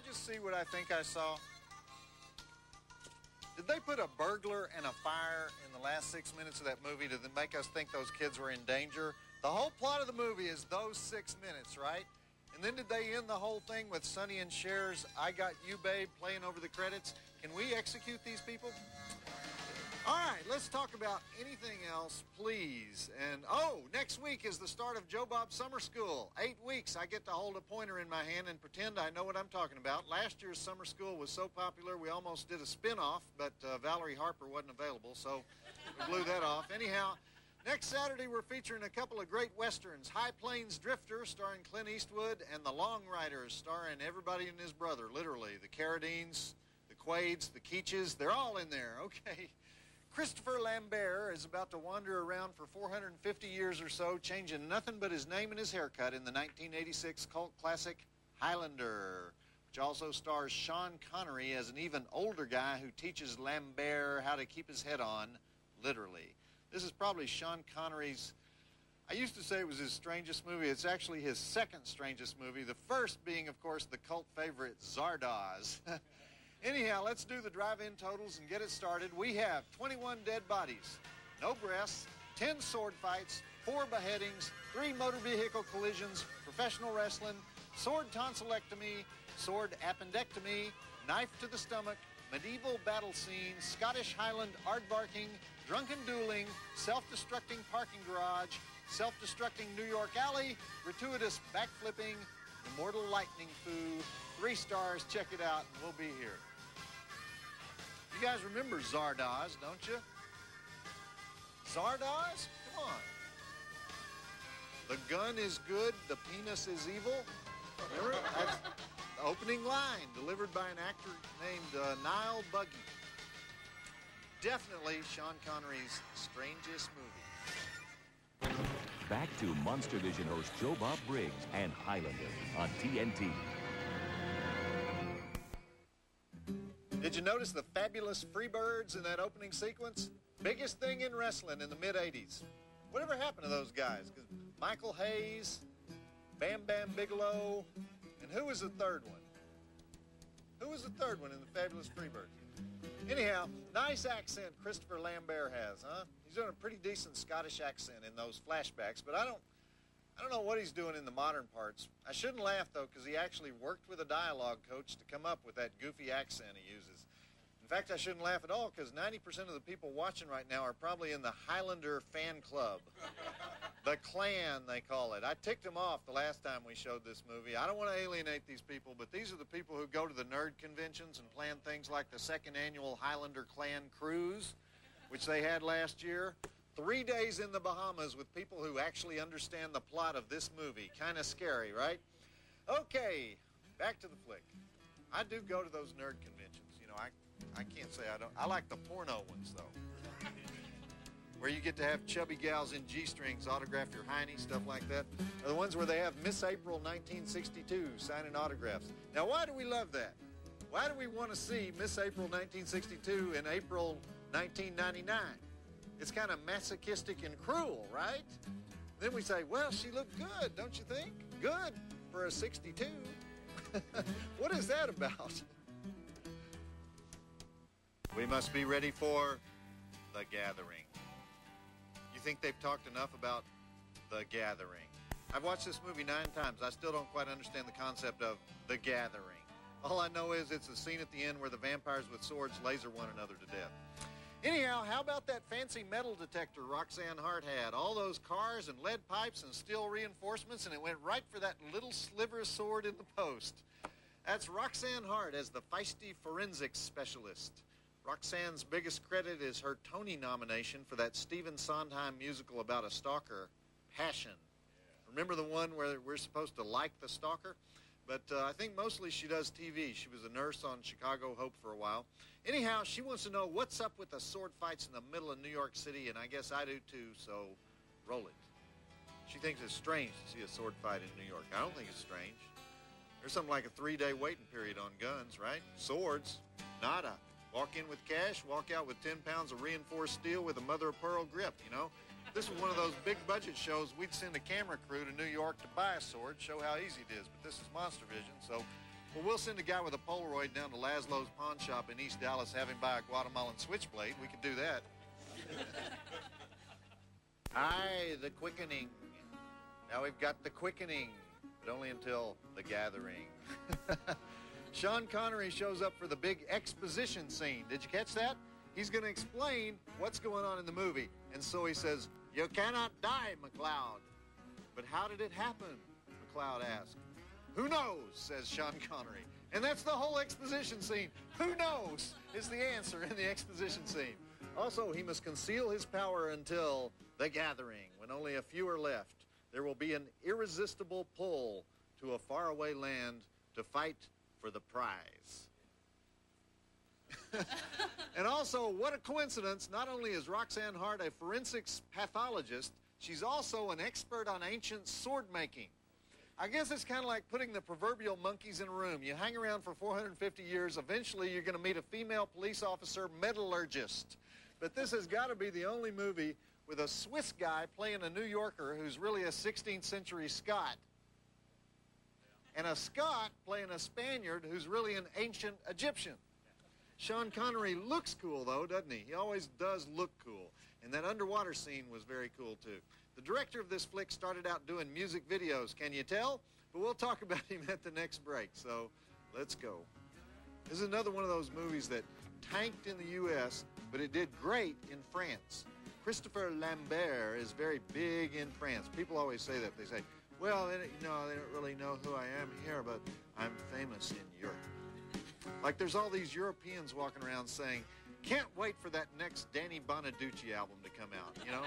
just see what I think I saw? Did they put a burglar and a fire in the last 6 minutes of that movie to make us think those kids were in danger? The whole plot of the movie is those 6 minutes, right? And then did they end the whole thing with Sonny and Cher's I Got You, Babe playing over the credits? Can we execute these people? All right, let's talk about anything else, please. And, oh, next week is the start of Joe Bob Summer School. 8 weeks, I get to hold a pointer in my hand and pretend I know what I'm talking about. Last year's summer school was so popular, we almost did a spin-off, but Valerie Harper wasn't available, so we blew that off. Anyhow, next Saturday, we're featuring a couple of great westerns. High Plains Drifter, starring Clint Eastwood, and The Long Riders, starring everybody and his brother, literally. The Carradines, the Quaids, the Keaches, they're all in there, okay. Christopher Lambert is about to wander around for 450 years or so, changing nothing but his name and his haircut in the 1986 cult classic Highlander, which also stars Sean Connery as an even older guy who teaches Lambert how to keep his head on, literally. This is probably Sean Connery's, I used to say it was his strangest movie. It's actually his second strangest movie, the first being, of course, the cult favorite Zardoz. Anyhow, let's do the drive-in totals and get it started. We have 21 dead bodies, no breaths, 10 sword fights, 4 beheadings, 3 motor vehicle collisions, professional wrestling, sword tonsillectomy, sword appendectomy, knife to the stomach, medieval battle scene, Scottish Highland aardvarking, drunken dueling, self-destructing parking garage, self-destructing New York alley, gratuitous backflipping, immortal lightning foo. 3 stars, check it out, and we'll be here. You guys remember Zardoz, don't you? Zardoz? Come on. The gun is good, the penis is evil. Remember? That's the opening line, delivered by an actor named Niall Buggy. Definitely Sean Connery's strangest movie. Back to Monstervision host Joe Bob Briggs and Highlander on TNT. Did you notice the fabulous Freebirds in that opening sequence? Biggest thing in wrestling in the mid-'80s. Whatever happened to those guys? 'Cause Michael Hayes, Bam Bam Bigelow, and who was the third one? Who was the third one in the fabulous Freebirds? Anyhow, nice accent Christopher Lambert has, huh? He's doing a pretty decent Scottish accent in those flashbacks, but I don't know what he's doing in the modern parts. I shouldn't laugh, though, because he actually worked with a dialogue coach to come up with that goofy accent he uses. In fact, I shouldn't laugh at all, because 90% of the people watching right now are probably in the Highlander fan club. The Clan, they call it. I ticked them off the last time we showed this movie. I don't want to alienate these people, but these are the people who go to the nerd conventions and plan things like the second annual Highlander Clan Cruise, which they had last year. 3 days in the Bahamas with people who actually understand the plot of this movie. Kind of scary, right? Okay, back to the flick. I do go to those nerd conventions. You know, I can't say I don't. I like the porno ones, though, where you get to have chubby gals in G-strings autograph your hiney, stuff like that. Or the ones where they have Miss April 1962 signing autographs. Now, why do we love that? Why do we want to see Miss April 1962 in April 1999? It's kind of masochistic and cruel, right? Then we say, well, she looked good, don't you think? Good for a 62. What is that about? We must be ready for The Gathering. You think they've talked enough about The Gathering? I've watched this movie 9 times. I still don't quite understand the concept of The Gathering. All I know is it's a scene at the end where the vampires with swords laser one another to death. Anyhow, how about that fancy metal detector Roxanne Hart had? All those cars and lead pipes and steel reinforcements, and it went right for that little sliver of sword in the post. That's Roxanne Hart as the feisty forensics specialist. Roxanne's biggest credit is her Tony nomination for that Stephen Sondheim musical about a stalker, Passion. Remember the one where we're supposed to like the stalker? But I think mostly she does TV. She was a nurse on Chicago Hope for a while. Anyhow, she wants to know what's up with the sword fights in the middle of New York City, and I guess I do too, so roll it. She thinks it's strange to see a sword fight in New York. I don't think it's strange. There's something like a 3-day waiting period on guns, right? Swords, nada. Walk in with cash, walk out with 10 pounds of reinforced steel with a mother-of-pearl grip, you know? If this was one of those big-budget shows, we'd send a camera crew to New York to buy a sword, show how easy it is. But this is Monstervision, so Well, we'll send a guy with a Polaroid down to Laszlo's pawn shop in East Dallas, have him buy a Guatemalan switchblade. We could do that. Aye, the quickening. Now we've got the quickening, but only until the gathering. Sean Connery shows up for the big exposition scene. Did you catch that? He's going to explain what's going on in the movie. And so he says, "You cannot die, McLeod." "But how did it happen?" McLeod asked. "Who knows?" says Sean Connery. And that's the whole exposition scene. Who knows is the answer in the exposition scene. Also, he must conceal his power until the gathering, when only a few are left. There will be an irresistible pull to a faraway land to fight for the prize. And also, what a coincidence, not only is Roxanne Hart a forensics pathologist, she's also an expert on ancient sword making. I guess it's kind of like putting the proverbial monkeys in a room. You hang around for 450 years, eventually you're going to meet a female police officer metallurgist. But this has got to be the only movie with a Swiss guy playing a New Yorker who's really a 16th century Scot, and a Scot playing a Spaniard who's really an ancient Egyptian. Sean Connery looks cool, though, doesn't he? He always does look cool. And that underwater scene was very cool, too. The director of this flick started out doing music videos, can you tell? But we'll talk about him at the next break, so let's go. This is another one of those movies that tanked in the U.S., but it did great in France. Christopher Lambert is very big in France. People always say that. They say, well, they don't really know who I am here, but I'm famous in Europe. Like there's all these Europeans walking around saying, can't wait for that next Danny Bonaducci album to come out, you know?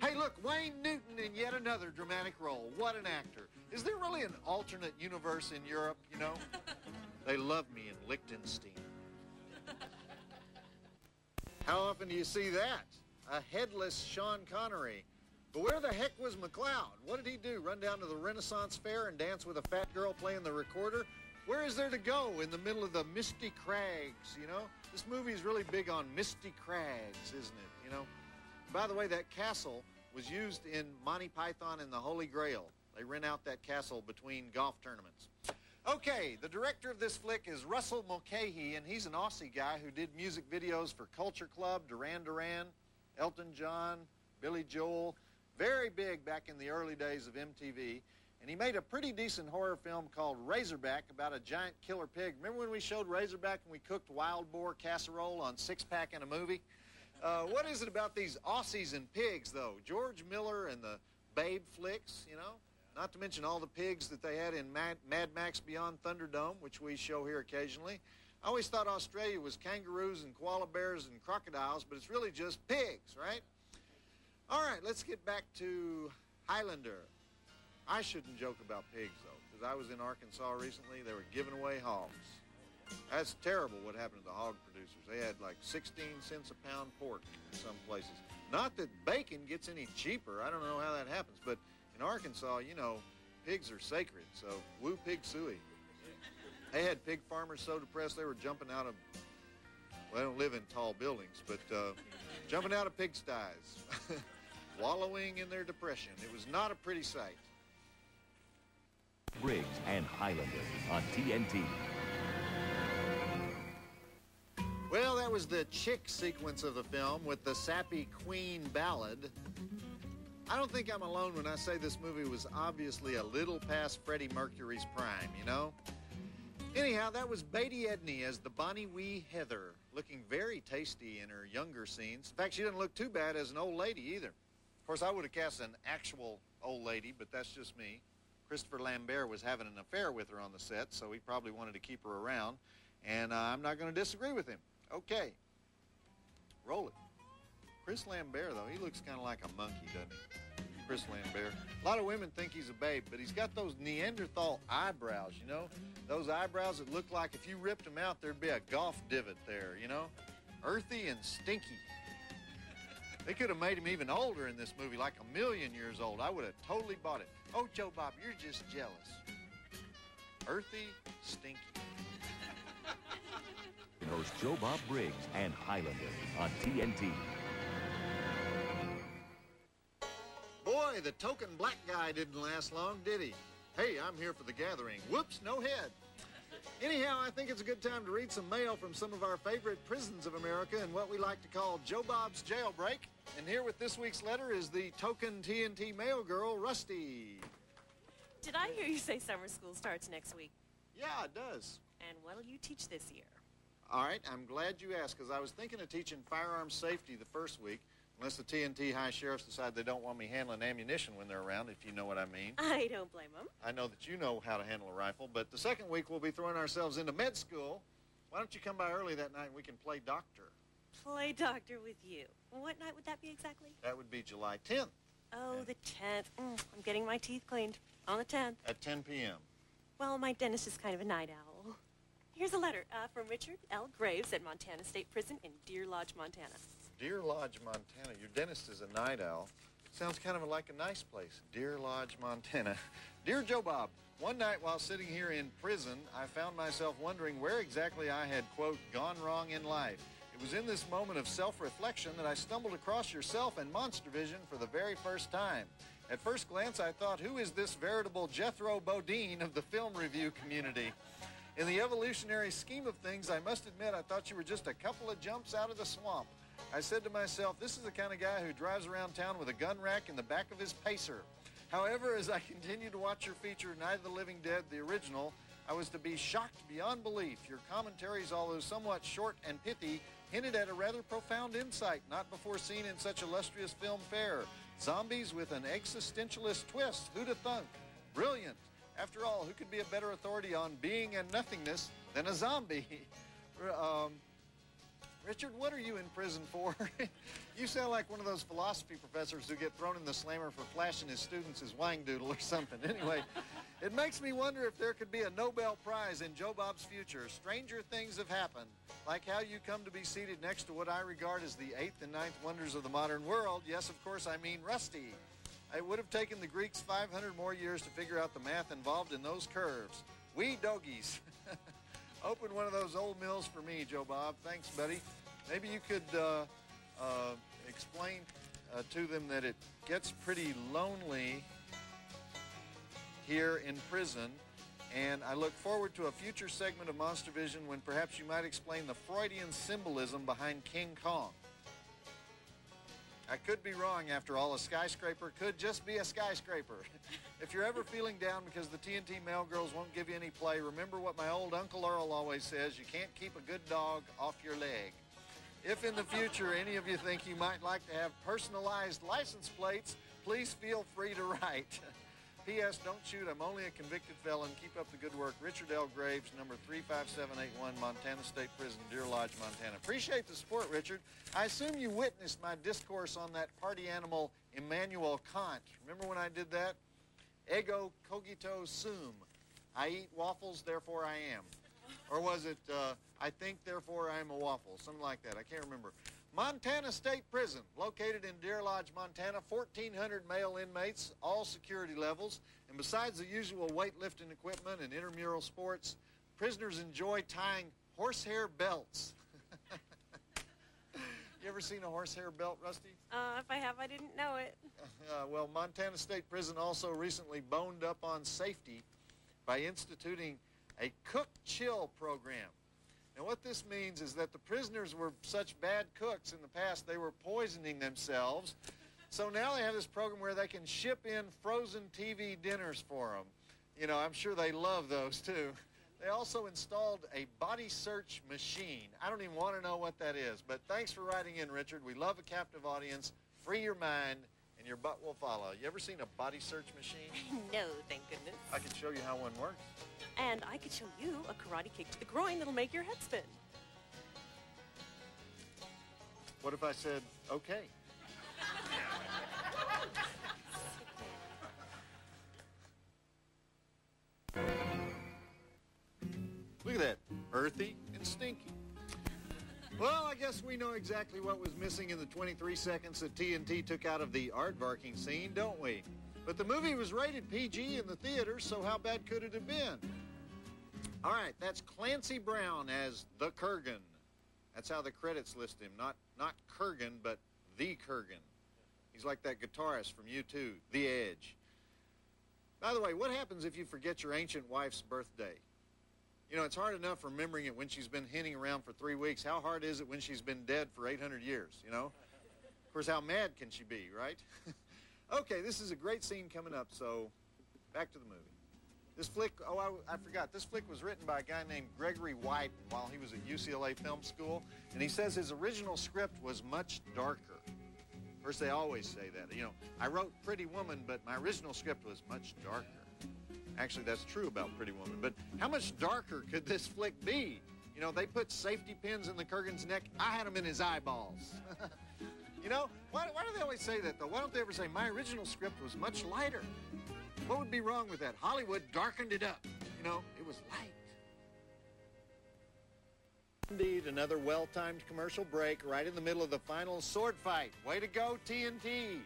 Hey, look, Wayne Newton in yet another dramatic role. What an actor. Is there really an alternate universe in Europe, you know? They love me in Liechtenstein. How often do you see that? A headless Sean Connery. But where the heck was McLeod? What did he do? Run down to the Renaissance Fair and dance with a fat girl playing the recorder? Where is there to go in the middle of the misty crags, you know? This movie is really big on misty crags, isn't it, you know? By the way, that castle was used in Monty Python and the Holy Grail. They rent out that castle between golf tournaments. Okay, the director of this flick is Russell Mulcahy, and he's an Aussie guy who did music videos for Culture Club, Duran Duran, Elton John, Billy Joel. Very big back in the early days of MTV. And he made a pretty decent horror film called Razorback about a giant killer pig. Remember when we showed Razorback and we cooked wild boar casserole on six-pack in a movie? What is it about these Aussies and pigs, though? George Miller and the Babe flicks, you know? Not to mention all the pigs that they had in Mad Max Beyond Thunderdome, which we show here occasionally. I always thought Australia was kangaroos and koala bears and crocodiles, but it's really just pigs, right? All right, let's get back to Highlander. I shouldn't joke about pigs, though, because I was in Arkansas recently. They were giving away hogs. That's terrible what happened to the hog producers. They had like 16 cents a pound pork in some places. Not that bacon gets any cheaper. I don't know how that happens, but in Arkansas, you know, pigs are sacred, so woo pig suey. They had pig farmers so depressed they were jumping out of, well, they don't live in tall buildings, but jumping out of pigsties, wallowing in their depression. It was not a pretty sight. Briggs and Highlander on TNT. Well, that was the chick sequence of the film with the sappy Queen ballad. I don't think I'm alone when I say this movie was obviously a little past Freddie Mercury's prime, you know? Anyhow, that was Beatty Edney as the Bonnie Wee Heather, looking very tasty in her younger scenes. In fact, she didn't look too bad as an old lady either. Of course, I would have cast an actual old lady, but that's just me. Christopher Lambert was having an affair with her on the set, so he probably wanted to keep her around, and I'm not going to disagree with him. Okay. Roll it. Chris Lambert, though, he looks kind of like a monkey, doesn't he? Chris Lambert. A lot of women think he's a babe, but he's got those Neanderthal eyebrows, you know? Those eyebrows that look like if you ripped them out, there'd be a golf divot there, you know? Earthy and stinky. They could have made him even older in this movie, like 1,000,000 years old. I would have totally bought it. Oh, Joe Bob, you're just jealous. Earthy, stinky. Host Joe Bob Briggs and Highlander on TNT. Boy, the token black guy didn't last long, did he? Hey, I'm here for the gathering. Whoops, no head. Anyhow, I think it's a good time to read some mail from some of our favorite prisons of America and what we like to call Joe Bob's Jailbreak. And here with this week's letter is the token TNT mail girl, Rusty. Did I hear you say summer school starts next week? Yeah, it does. And what'll you teach this year? All right, I'm glad you asked, because I was thinking of teaching firearms safety the first week, unless the TNT high sheriffs decide they don't want me handling ammunition when they're around, if you know what I mean. I don't blame them. I know that you know how to handle a rifle, but the second week we'll be throwing ourselves into med school. Why don't you come by early that night and we can play doctor? Play doctor with you. What night would that be exactly? That would be July 10th. Oh, the 10th. I'm getting my teeth cleaned on the 10th. At 10 p.m. Well, my dentist is kind of a night owl. Here's a letter from Richard L. Graves at Montana State Prison in Deer Lodge, Montana. Deer Lodge, Montana. Your dentist is a night owl. Sounds kind of like a nice place. Deer Lodge, Montana. Dear Joe Bob, one night while sitting here in prison, I found myself wondering where exactly I had, quote, gone wrong in life. It was in this moment of self-reflection that I stumbled across yourself and Monstervision for the very first time. At first glance, I thought, who is this veritable Jethro Bodine of the film review community? In the evolutionary scheme of things, I must admit I thought you were just a couple of jumps out of the swamp. I said to myself, this is the kind of guy who drives around town with a gun rack in the back of his Pacer. However, as I continued to watch your feature, Night of the Living Dead, the original, I was to be shocked beyond belief. Your commentaries, although somewhat short and pithy, hinted at a rather profound insight not before seen in such illustrious film fare. Zombies with an existentialist twist. Who'd have thunk? Brilliant. After all, who could be a better authority on being and nothingness than a zombie? Richard, what are you in prison for? You sound like one of those philosophy professors who get thrown in the slammer for flashing his students his wang-doodle or something. Anyway, it makes me wonder if there could be a Nobel Prize in Joe Bob's future. Stranger things have happened, like how you come to be seated next to what I regard as the 8th and 9th wonders of the modern world. Yes, of course, I mean Rusty. It would have taken the Greeks 500 more years to figure out the math involved in those curves. We doggies. Open one of those old mills for me, Joe Bob. Thanks, buddy. Maybe you could explain to them that it gets pretty lonely here in prison, and I look forward to a future segment of Monstervision when perhaps you might explain the Freudian symbolism behind King Kong. I could be wrong. After all, a skyscraper could just be a skyscraper. If you're ever feeling down because the TNT mail girls won't give you any play, remember what my old Uncle Earl always says, you can't keep a good dog off your leg. If in the future any of you think you might like to have personalized license plates, please feel free to write. P.S. Don't shoot. I'm only a convicted felon. Keep up the good work. Richard L. Graves, number 35781, Montana State Prison, Deer Lodge, Montana. Appreciate the support, Richard. I assume you witnessed my discourse on that party animal Immanuel Kant. Remember when I did that? Ego cogito sum. I eat waffles, therefore I am. Or was it, I think, therefore I am a waffle? Something like that. I can't remember. Montana State Prison, located in Deer Lodge, Montana, 1,400 male inmates, all security levels. And besides the usual weightlifting equipment and intramural sports, prisoners enjoy tying horsehair belts. You ever seen a horsehair belt, Rusty? If I have, I didn't know it. Well, Montana State Prison also recently boned up on safety by instituting a cook-chill program. Now, what this means is that the prisoners were such bad cooks in the past, they were poisoning themselves. So now they have this program where they can ship in frozen TV dinners for them. You know, I'm sure they love those, too. They also installed a body search machine. I don't even want to know what that is, but thanks for writing in, Richard. We love a captive audience. Free your mind, and your butt will follow. You ever seen a body search machine? No, thank goodness. I can show you how one works. And I could show you a karate kick to the groin that'll make your head spin. What if I said, okay? Look at that, earthy and stinky. Well, I guess we know exactly what was missing in the 23 seconds that TNT took out of the aardvarking scene, don't we? But the movie was rated PG in the theaters, so how bad could it have been? All right, that's Clancy Brown as the Kurgan. That's how the credits list him. Not Kurgan, but the Kurgan. He's like that guitarist from U2, The Edge. By the way, what happens if you forget your ancient wife's birthday? You know, it's hard enough remembering it when she's been hinting around for 3 weeks. How hard is it when she's been dead for 800 years, you know? Of course, how mad can she be, right? Okay, this is a great scene coming up, so back to the movie. This flick, I forgot, this flick was written by a guy named Gregory White while he was at UCLA Film School, and he says his original script was much darker. Of course, they always say that. You know, I wrote Pretty Woman, but my original script was much darker. Actually, that's true about Pretty Woman, but how much darker could this flick be? You know, they put safety pins in the Kurgan's neck. I had them in his eyeballs. You know, why do they always say that, though? Why don't they ever say, my original script was much lighter? What would be wrong with that? Hollywood darkened it up. You know, it was light. Indeed, another well-timed commercial break right in the middle of the final sword fight. Way to go, TNT.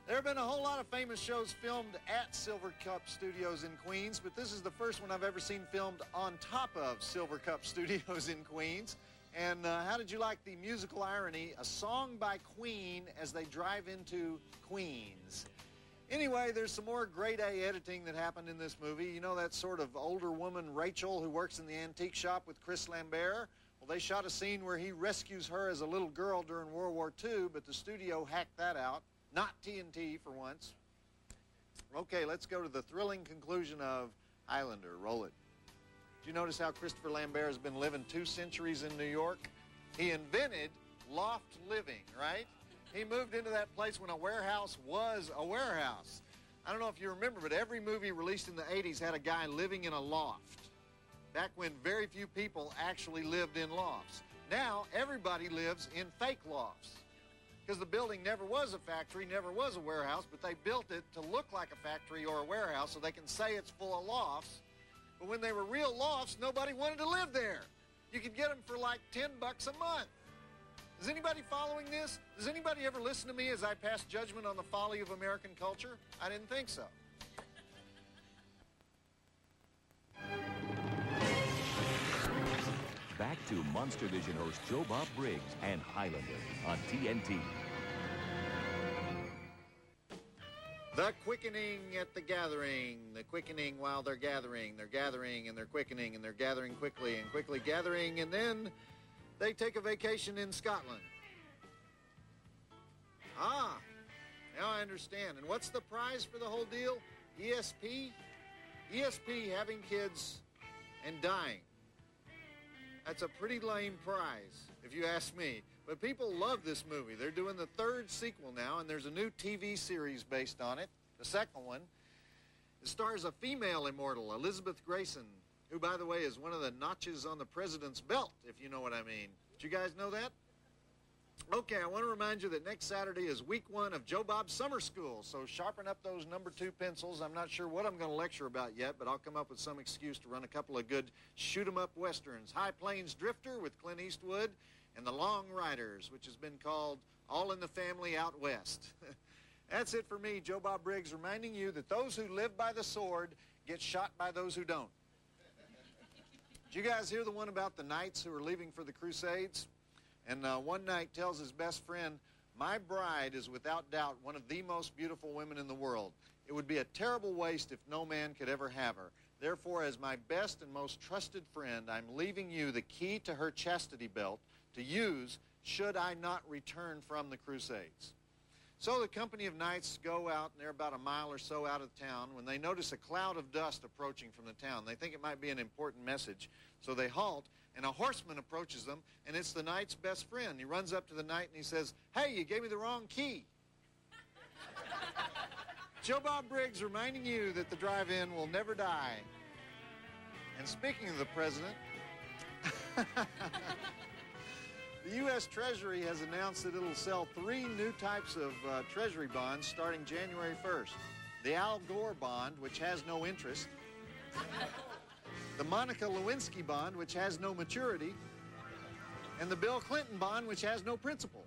There have been a whole lot of famous shows filmed at Silver Cup Studios in Queens, but this is the first one I've ever seen filmed on top of Silver Cup Studios in Queens. And how did you like the musical irony? A song by Queen as they drive into Queens. Anyway, there's some more grade A editing that happened in this movie. You know that sort of older woman, Rachel, who works in the antique shop with Chris Lambert? Well, they shot a scene where he rescues her as a little girl during World War II, but the studio hacked that out. Not TNT for once. Okay, let's go to the thrilling conclusion of Highlander. Roll it. Did you notice how Christopher Lambert has been living 2 centuries in New York? He invented loft living, right? He moved into that place when a warehouse was a warehouse. I don't know if you remember, but every movie released in the 80s had a guy living in a loft. Back when very few people actually lived in lofts. Now, everybody lives in fake lofts. Because the building never was a factory, never was a warehouse, but they built it to look like a factory or a warehouse so they can say it's full of lofts. But when they were real lofts, nobody wanted to live there. You could get them for like $10 a month. Is anybody following this? Does anybody ever listen to me as I pass judgment on the folly of American culture? I didn't think so. Back to Monstervision host Joe Bob Briggs and Highlander on TNT. The quickening at the gathering. The quickening while they're gathering. They're gathering and they're quickening and they're gathering quickly and quickly gathering, and then they take a vacation in Scotland. Ah, now I understand. And what's the prize for the whole deal? ESP? ESP, having kids and dying. That's a pretty lame prize, if you ask me. But people love this movie. They're doing the 3rd sequel now, and there's a new TV series based on it, the 2nd one. It stars a female immortal, Elizabeth Grayson, who, by the way, is one of the notches on the president's belt, if you know what I mean. Did you guys know that? Okay, I want to remind you that next Saturday is week 1 of Joe Bob's Summer School, so sharpen up those number 2 pencils. I'm not sure what I'm going to lecture about yet, but I'll come up with some excuse to run a couple of good shoot-'em-up westerns. High Plains Drifter with Clint Eastwood, and The Long Riders, which has been called All in the Family Out West. That's it for me, Joe Bob Briggs, reminding you that those who live by the sword get shot by those who don't. Did you guys hear the one about the knights who are leaving for the Crusades? And one knight tells his best friend, my bride is without doubt one of the most beautiful women in the world. It would be a terrible waste if no man could ever have her. Therefore, as my best and most trusted friend, I'm leaving you the key to her chastity belt to use should I not return from the Crusades. So the company of knights go out, and they're about a mile or so out of town when they notice a cloud of dust approaching from the town. They think it might be an important message, so they halt, and a horseman approaches them, and it's the knight's best friend. He runs up to the knight and he says, hey, you gave me the wrong key. Joe Bob Briggs reminding you that the drive-in will never die. And speaking of the president, the U.S. Treasury has announced that it'll sell 3 new types of Treasury bonds starting January 1st. The Al Gore bond, which has no interest. The Monica Lewinsky bond, which has no maturity. And the Bill Clinton bond, which has no principal.